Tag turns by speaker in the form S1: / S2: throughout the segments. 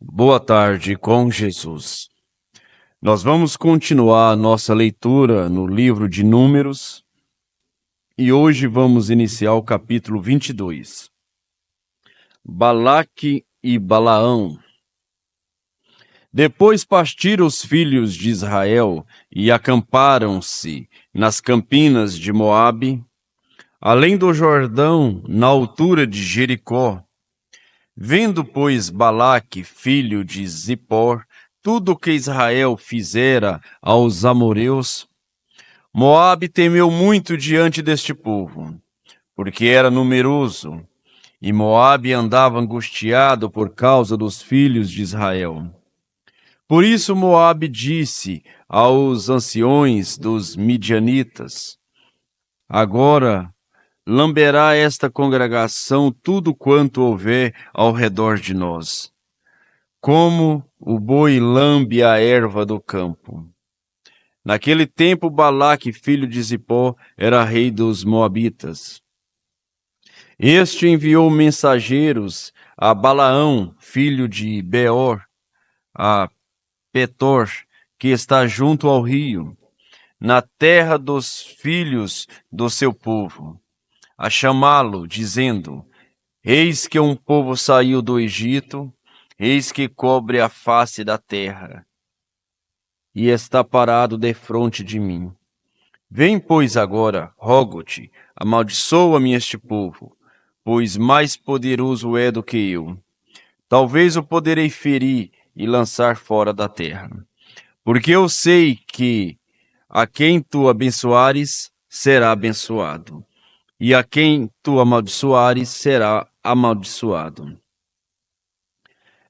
S1: Boa tarde com Jesus. Nós vamos continuar a nossa leitura no livro de Números e hoje vamos iniciar o capítulo 22. Balaque e Balaão. Depois partiram os filhos de Israel e acamparam-se nas campinas de Moabe, além do Jordão, na altura de Jericó. Vendo, pois, Balaque, filho de Zippor, tudo o que Israel fizera aos amoreus, Moabe temeu muito diante deste povo, porque era numeroso, e Moabe andava angustiado por causa dos filhos de Israel. Por isso Moabe disse aos anciões dos midianitas: Agora lamberá esta congregação tudo quanto houver ao redor de nós, como o boi lambe a erva do campo. Naquele tempo, Balaque, filho de Zippor, era rei dos Moabitas. Este enviou mensageiros a Balaão, filho de Beor, a Petor, que está junto ao rio, na terra dos filhos do seu povo, a chamá-lo, dizendo: Eis que um povo saiu do Egito, eis que cobre a face da terra, e está parado defronte de mim. Vem, pois, agora, rogo-te, amaldiçoa-me este povo, pois mais poderoso é do que eu. Talvez o poderei ferir e lançar fora da terra. Porque eu sei que a quem tu abençoares será abençoado, e a quem tu amaldiçoares será amaldiçoado.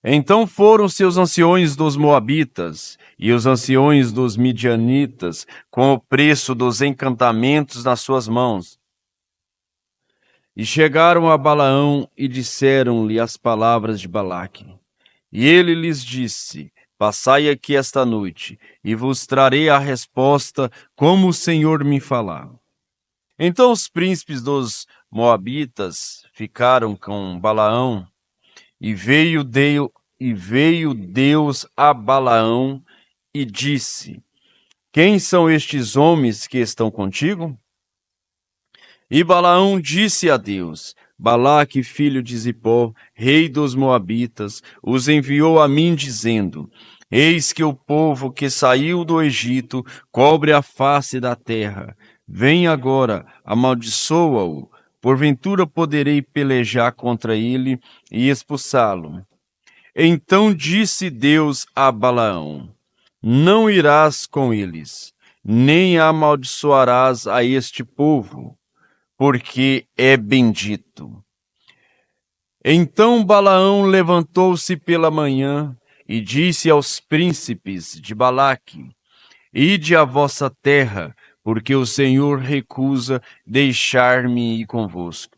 S1: Então foram seus anciões dos Moabitas e os anciões dos Midianitas com o preço dos encantamentos nas suas mãos. E chegaram a Balaão e disseram-lhe as palavras de Balaque. E ele lhes disse: Passai aqui esta noite, e vos trarei a resposta como o Senhor me falar. Então os príncipes dos Moabitas ficaram com Balaão, e veio Deus a Balaão e disse: Quem são estes homens que estão contigo? E Balaão disse a Deus: Balaque, filho de Zippor, rei dos Moabitas, os enviou a mim, dizendo: Eis que o povo que saiu do Egito cobre a face da terra. Vem agora, amaldiçoa-o. Porventura poderei pelejar contra ele e expulsá-lo. Então disse Deus a Balaão: Não irás com eles, nem amaldiçoarás a este povo, porque é bendito. Então Balaão levantou-se pela manhã e disse aos príncipes de Balaque: Ide à vossa terra, porque o Senhor recusa deixar-me ir convosco.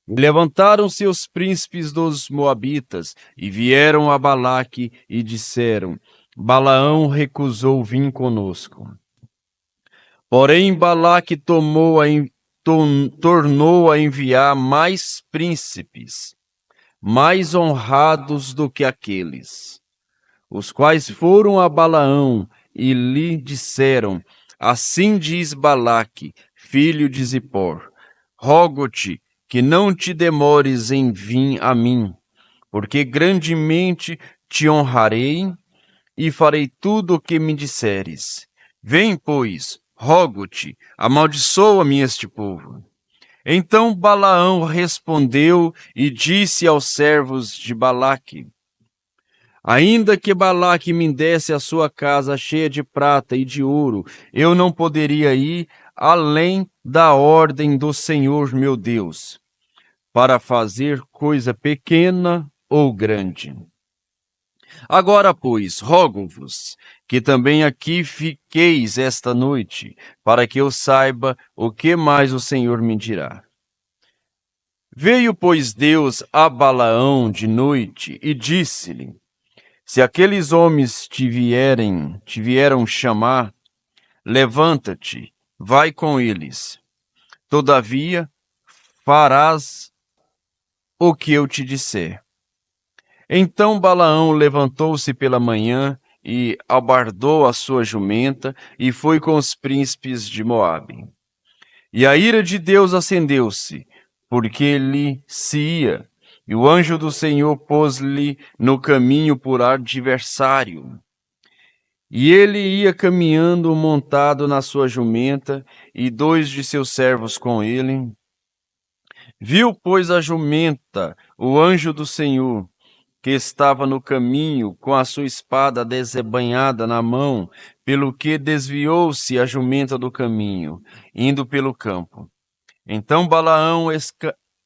S1: Levantaram-se os príncipes dos Moabitas e vieram a Balaque e disseram: Balaão recusou vir conosco. Porém Balaque tornou a enviar mais príncipes, mais honrados do que aqueles, os quais foram a Balaão e lhe disseram: Assim diz Balaque, filho de Zippor: Rogo-te que não te demores em vir a mim, porque grandemente te honrarei e farei tudo o que me disseres. Vem, pois, rogo-te, amaldiçoa-me este povo. Então Balaão respondeu e disse aos servos de Balaque: Ainda que Balaque me desse a sua casa cheia de prata e de ouro, eu não poderia ir além da ordem do Senhor meu Deus, para fazer coisa pequena ou grande. Agora, pois, rogo-vos que também aqui fiqueis esta noite, para que eu saiba o que mais o Senhor me dirá. Veio, pois, Deus a Balaão de noite e disse-lhe: Se aqueles homens te vieram chamar, levanta-te, vai com eles. Todavia, farás o que eu te disser. Então Balaão levantou-se pela manhã e albardou a sua jumenta e foi com os príncipes de Moabe. E a ira de Deus acendeu-se, porque ele se ia, e o anjo do Senhor pôs-lhe no caminho por adversário. E ele ia caminhando montado na sua jumenta, e 2 de seus servos com ele. Viu, pois, a jumenta, o anjo do Senhor, que estava no caminho com a sua espada desembainhada na mão, pelo que desviou-se a jumenta do caminho, indo pelo campo. Então Balaão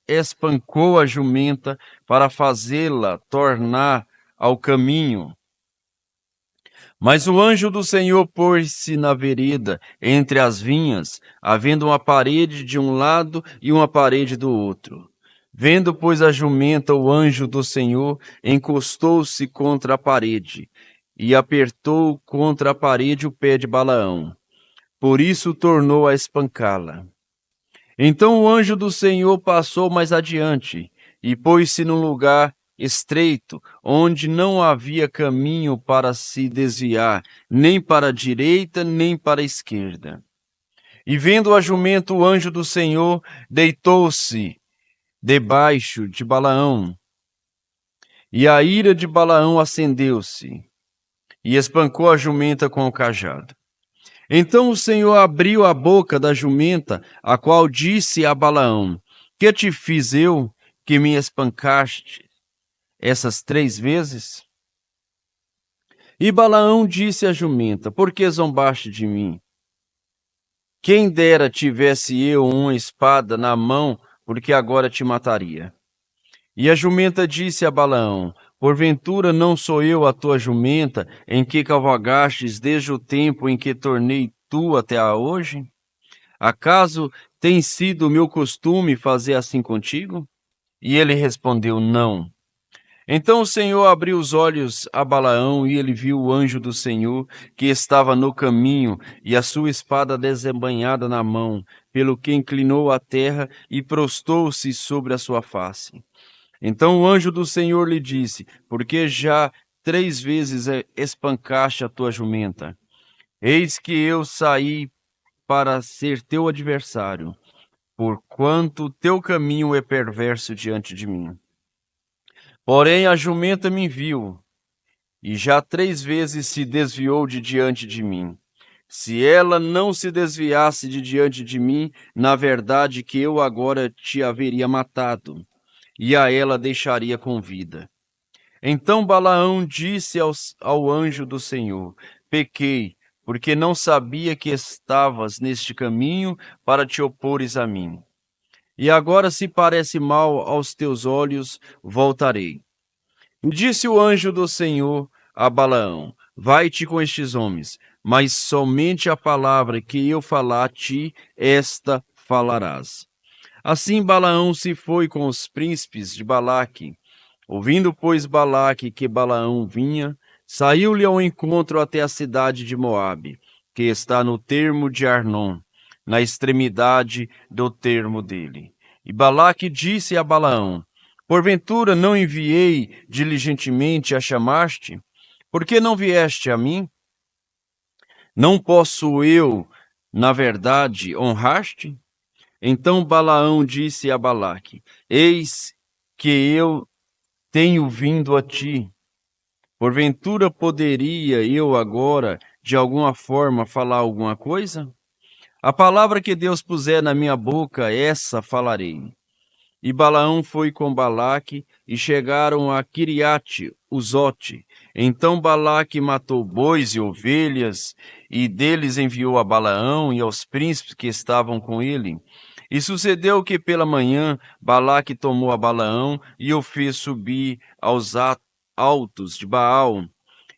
S1: espancou a jumenta para fazê-la tornar ao caminho. Mas o anjo do Senhor pôs-se na vereda, entre as vinhas, havendo uma parede de um lado e uma parede do outro. Vendo, pois, a jumenta, o anjo do Senhor encostou-se contra a parede e apertou contra a parede o pé de Balaão. Por isso tornou a espancá-la. Então o anjo do Senhor passou mais adiante e pôs-se num lugar estreito, onde não havia caminho para se desviar, nem para a direita, nem para a esquerda. E vendo a jumenta, o anjo do Senhor deitou-se debaixo de Balaão. E a ira de Balaão acendeu-se, e espancou a jumenta com o cajado. Então o Senhor abriu a boca da jumenta, a qual disse a Balaão: Que te fiz eu, que me espancaste essas 3 vezes? E Balaão disse à jumenta: Por que zombaste de mim? Quem dera tivesse eu uma espada na mão, porque agora te mataria. E a jumenta disse a Balaão: Porventura não sou eu a tua jumenta, em que cavalgastes desde o tempo em que tornei tu até a hoje? Acaso tem sido o meu costume fazer assim contigo? E ele respondeu: Não. Então o Senhor abriu os olhos a Balaão, e ele viu o anjo do Senhor, que estava no caminho, e a sua espada desembainhada na mão, pelo que inclinou a terra e prostou-se sobre a sua face. Então o anjo do Senhor lhe disse: Porque já 3 vezes espancaste a tua jumenta? Eis que eu saí para ser teu adversário, porquanto teu caminho é perverso diante de mim. Porém a jumenta me viu, e já 3 vezes se desviou de diante de mim. Se ela não se desviasse de diante de mim, na verdade que eu agora te haveria matado, e a ela deixaria com vida. Então Balaão disse ao anjo do Senhor: Pequei, porque não sabia que estavas neste caminho para te opores a mim. E agora, se parece mal aos teus olhos, voltarei. E disse o anjo do Senhor a Balaão: Vai-te com estes homens, mas somente a palavra que eu falar a ti, esta falarás. Assim Balaão se foi com os príncipes de Balaque. Ouvindo, pois, Balaque que Balaão vinha, saiu-lhe ao encontro até a cidade de Moabe, que está no termo de Arnon, na extremidade do termo dele. E Balaque disse a Balaão: Porventura não enviei diligentemente a chamar-te? Por que não vieste a mim? Não posso eu, na verdade, honrar-te? Então Balaão disse a Balaque: Eis que eu tenho vindo a ti. Porventura poderia eu agora, de alguma forma, falar alguma coisa? A palavra que Deus puser na minha boca, essa falarei. E Balaão foi com Balaque, e chegaram a Quiriate-Uzote. Então Balaque matou bois e ovelhas, e deles enviou a Balaão e aos príncipes que estavam com ele. E sucedeu que pela manhã Balaque tomou a Balaão e o fez subir aos altos de Baal,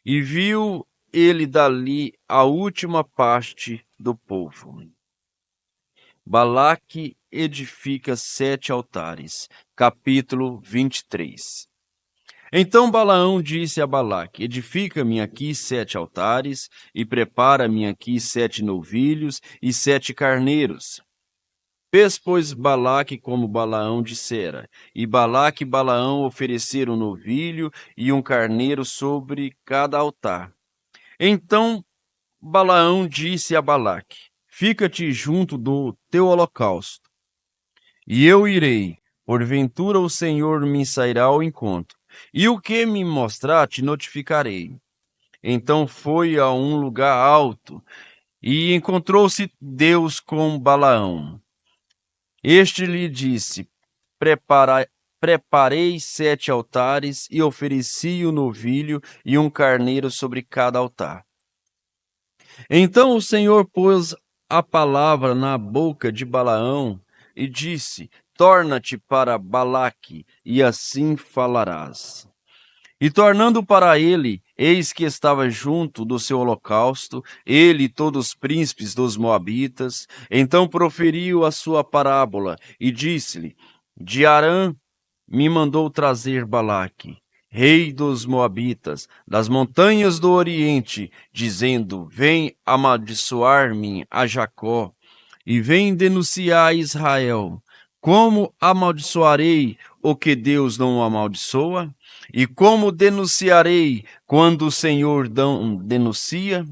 S1: e viu ele dali a última parte do povo. Balaque edifica 7 altares. Capítulo 23. Então Balaão disse a Balaque: Edifica-me aqui 7 altares, e prepara-me aqui 7 novilhos e 7 carneiros. Fez, pois, Balaque como Balaão dissera, e Balaque e Balaão ofereceram um novilho e um carneiro sobre cada altar. Então Balaão disse a Balaque: Fica-te junto do teu holocausto, e eu irei. Porventura o Senhor me sairá ao encontro, e o que me mostrar te notificarei. Então foi a um lugar alto, e encontrou-se Deus com Balaão. Este lhe disse: Preparei 7 altares e ofereci o novilho e um carneiro sobre cada altar. Então o Senhor pôs a palavra na boca de Balaão e disse: Torna-te para Balaque, e assim falarás. E tornando para ele, eis que estava junto do seu holocausto, ele e todos os príncipes dos Moabitas. Então proferiu a sua parábola e disse-lhe: De Arã me mandou trazer Balaque, rei dos Moabitas, das montanhas do Oriente, dizendo: Vem amaldiçoar-me a Jacó, e vem denunciar a Israel. Como amaldiçoarei o que Deus não amaldiçoa? E como denunciarei quando o Senhor não denuncia?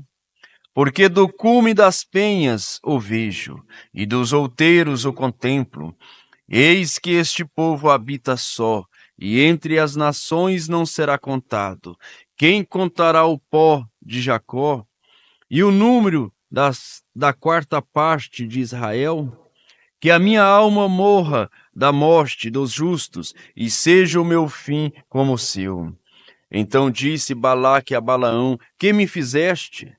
S1: Porque do cume das penhas o vejo, e dos outeiros o contemplo. Eis que este povo habita só, e entre as nações não será contado. Quem contará o pó de Jacó e o número da quarta parte de Israel? Que a minha alma morra da morte dos justos, e seja o meu fim como o seu. Então disse Balaque a Balaão: Que me fizeste?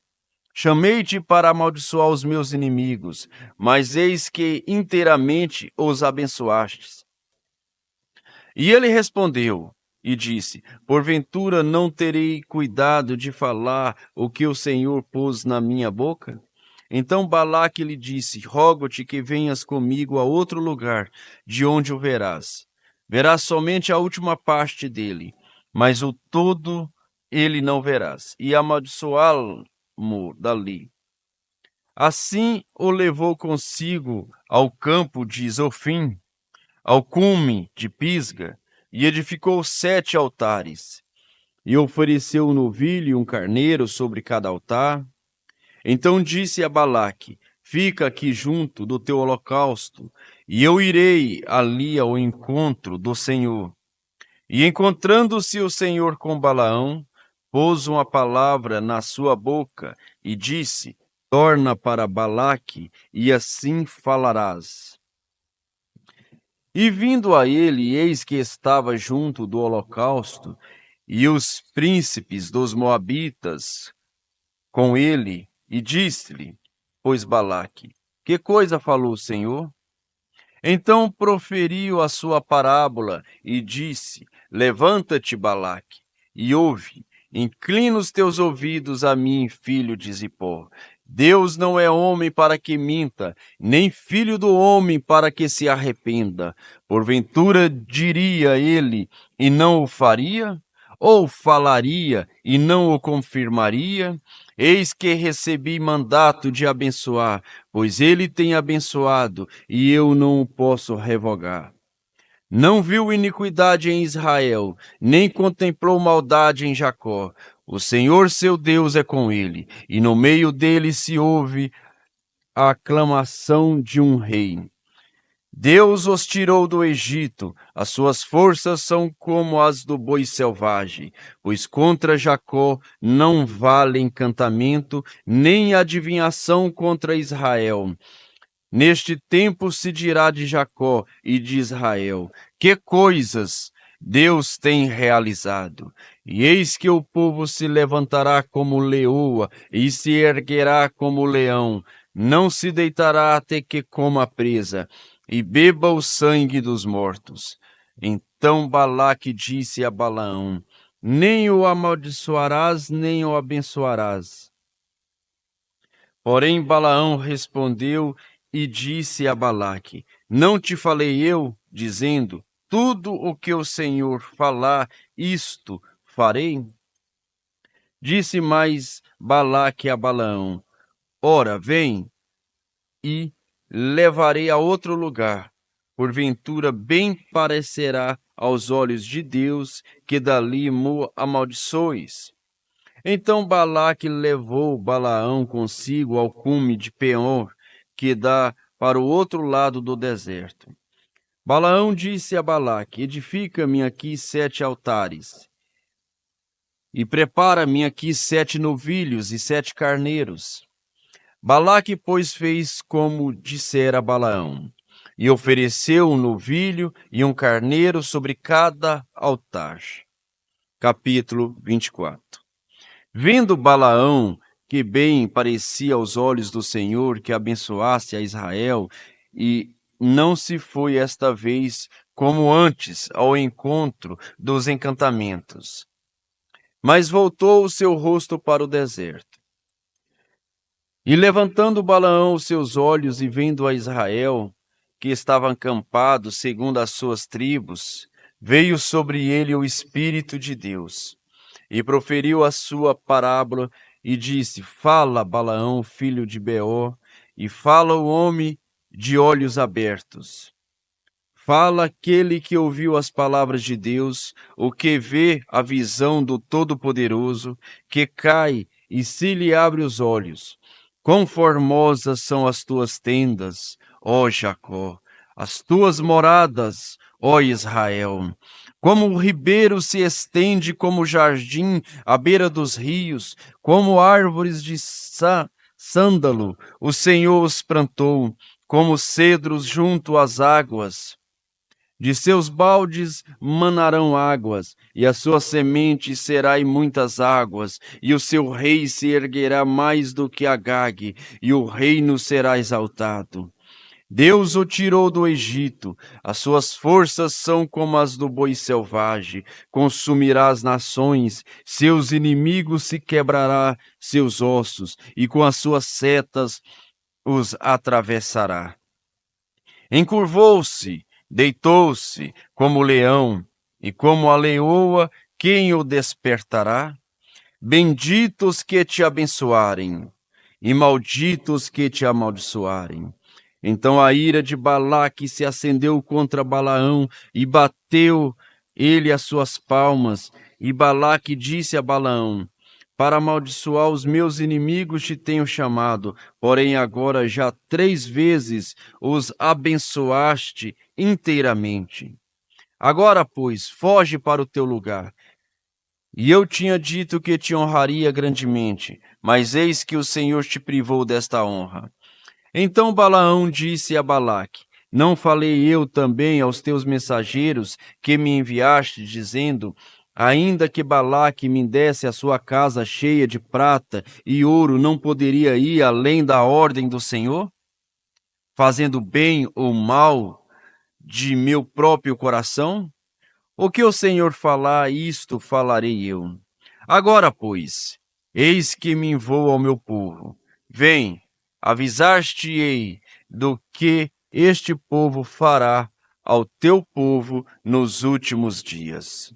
S1: Chamei-te para amaldiçoar os meus inimigos, mas eis que inteiramente os abençoastes. E ele respondeu e disse: Porventura não terei cuidado de falar o que o Senhor pôs na minha boca? Então Balaque lhe disse: Rogo-te que venhas comigo a outro lugar, de onde o verás. Verás somente a última parte dele, mas o todo ele não verás, e amaldiçoá-lo dali. Assim o levou consigo ao campo de Zofim, ao cume de Pisga, e edificou 7 altares, e ofereceu um novilho e um carneiro sobre cada altar. Então disse a Balaque: Fica aqui junto do teu holocausto, e eu irei ali ao encontro do Senhor. E encontrando-se o Senhor com Balaão, pôs uma palavra na sua boca e disse: Torna para Balaque, e assim falarás. E vindo a ele, eis que estava junto do holocausto, e os príncipes dos Moabitas com ele, e disse-lhe, pois Balaque: Que coisa falou o Senhor? Então proferiu a sua parábola e disse: Levanta-te, Balaque, e ouve. Inclina os teus ouvidos a mim, filho de Zippor. Deus não é homem para que minta, nem filho do homem para que se arrependa. Porventura diria ele e não o faria? Ou falaria e não o confirmaria? Eis que recebi mandato de abençoar, pois ele tem abençoado, e eu não o posso revogar. Não viu iniquidade em Israel, nem contemplou maldade em Jacó. O Senhor seu Deus é com ele, e no meio dele se ouve a aclamação de um rei. Deus os tirou do Egito, as suas forças são como as do boi selvagem, pois contra Jacó não vale encantamento, nem adivinhação contra Israel. Neste tempo se dirá de Jacó e de Israel: Que coisas Deus tem realizado! E eis que o povo se levantará como leoa e se erguerá como leão, não se deitará até que coma a presa e beba o sangue dos mortos. Então Balaque disse a Balaão: Nem o amaldiçoarás, nem o abençoarás. Porém Balaão respondeu e disse a Balaque: Não te falei eu, dizendo: Tudo o que o Senhor falar, isto farei? Disse mais Balaque a Balaão: Ora, vem, e levarei a outro lugar. Porventura bem parecerá aos olhos de Deus que dali mo amaldiçoes. Então Balaque levou Balaão consigo ao cume de Peor, que dá para o outro lado do deserto. Balaão disse a Balaque: edifica-me aqui 7 altares, e prepara-me aqui 7 novilhos e 7 carneiros. Balaque, pois, fez como dissera Balaão, e ofereceu um novilho e um carneiro sobre cada altar. Capítulo 24. Vendo Balaão que bem parecia aos olhos do Senhor que abençoasse a Israel, e não se foi esta vez como antes ao encontro dos encantamentos, mas voltou o seu rosto para o deserto. E levantando Balaão os seus olhos e vendo a Israel, que estava acampado segundo as suas tribos, veio sobre ele o Espírito de Deus, e proferiu a sua parábola, e disse: fala, Balaão, filho de Beor, e fala o homem de olhos abertos. Fala aquele que ouviu as palavras de Deus, o que vê a visão do Todo-Poderoso, que cai e se lhe abre os olhos. Quão formosas são as tuas tendas, ó Jacó, as tuas moradas, ó Israel. Como o ribeiro se estende como o jardim à beira dos rios, como árvores de sândalo, o Senhor os plantou, como cedros junto às águas. De seus baldes manarão águas, e a sua semente será em muitas águas, e o seu rei se erguerá mais do que Agag, e o reino será exaltado. Deus o tirou do Egito, as suas forças são como as do boi selvagem, consumirá as nações, seus inimigos se quebrará seus ossos, e com as suas setas os atravessará. Encurvou-se, deitou-se como o leão, e como a leoa, quem o despertará? Benditos que te abençoarem, e malditos que te amaldiçoarem. Então a ira de Balaque se acendeu contra Balaão, e bateu ele as suas palmas, e Balaque disse a Balaão: para amaldiçoar os meus inimigos te tenho chamado, porém agora já 3 vezes os abençoaste inteiramente. Agora, pois, foge para o teu lugar. E eu tinha dito que te honraria grandemente, mas eis que o Senhor te privou desta honra. Então Balaão disse a Balaque: não falei eu também aos teus mensageiros que me enviaste, dizendo: ainda que Balaque me desse a sua casa cheia de prata e ouro, não poderia ir além da ordem do Senhor? Fazendo bem ou mal de meu próprio coração? O que o Senhor falar, isto falarei eu. Agora, pois, eis que me envoo ao meu povo. Vem, avisar-te-ei do que este povo fará ao teu povo nos últimos dias.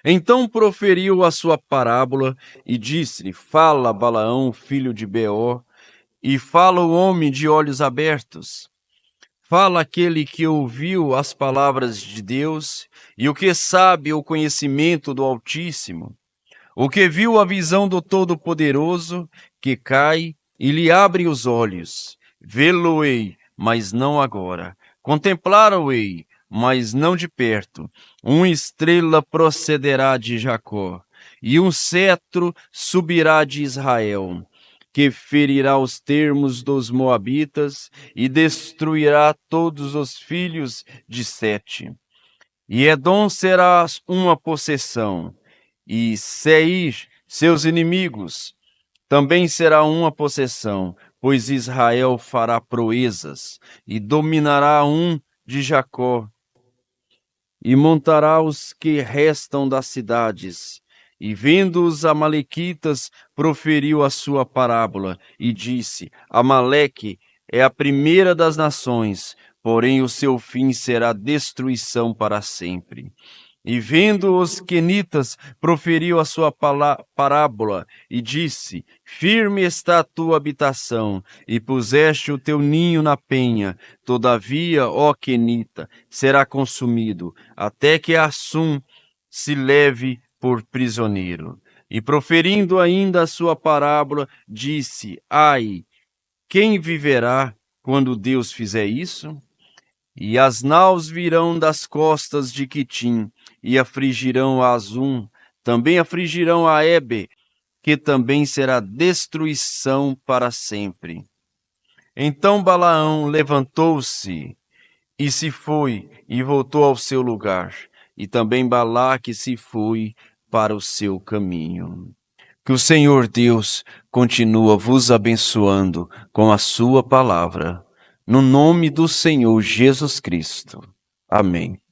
S1: Então proferiu a sua parábola e disse-lhe: fala, Balaão, filho de Beor, e fala o homem de olhos abertos. Fala aquele que ouviu as palavras de Deus e o que sabe o conhecimento do Altíssimo, o que viu a visão do Todo-Poderoso, que cai e lhe abre os olhos. Vê-lo-ei, mas não agora. Contemplá-lo-ei, mas não de perto. Uma estrela procederá de Jacó, e um cetro subirá de Israel, que ferirá os termos dos moabitas e destruirá todos os filhos de Sete. E Edom será uma possessão, e Seir, seus inimigos, também será uma possessão, pois Israel fará proezas, e dominará um de Jacó, e montará os que restam das cidades. E vendo os amalequitas, proferiu a sua parábola, e disse: Amaleque é a primeira das nações, porém o seu fim será destruição para sempre. E vendo os quenitas, proferiu a sua parábola e disse: Firme está a tua habitação, e puseste o teu ninho na penha. Todavia, ó quenita, será consumido, até que Assum se leve por prisioneiro. E proferindo ainda a sua parábola, disse: Ai, quem viverá quando Deus fizer isso? E as naus virão das costas de Quitim, e afligirão a Azum, também afligirão a Eber, que também será destruição para sempre. Então Balaão levantou-se e se foi, e voltou ao seu lugar, e também Balaque se foi para o seu caminho. Que o Senhor Deus continua vos abençoando com a sua palavra. No nome do Senhor Jesus Cristo. Amém.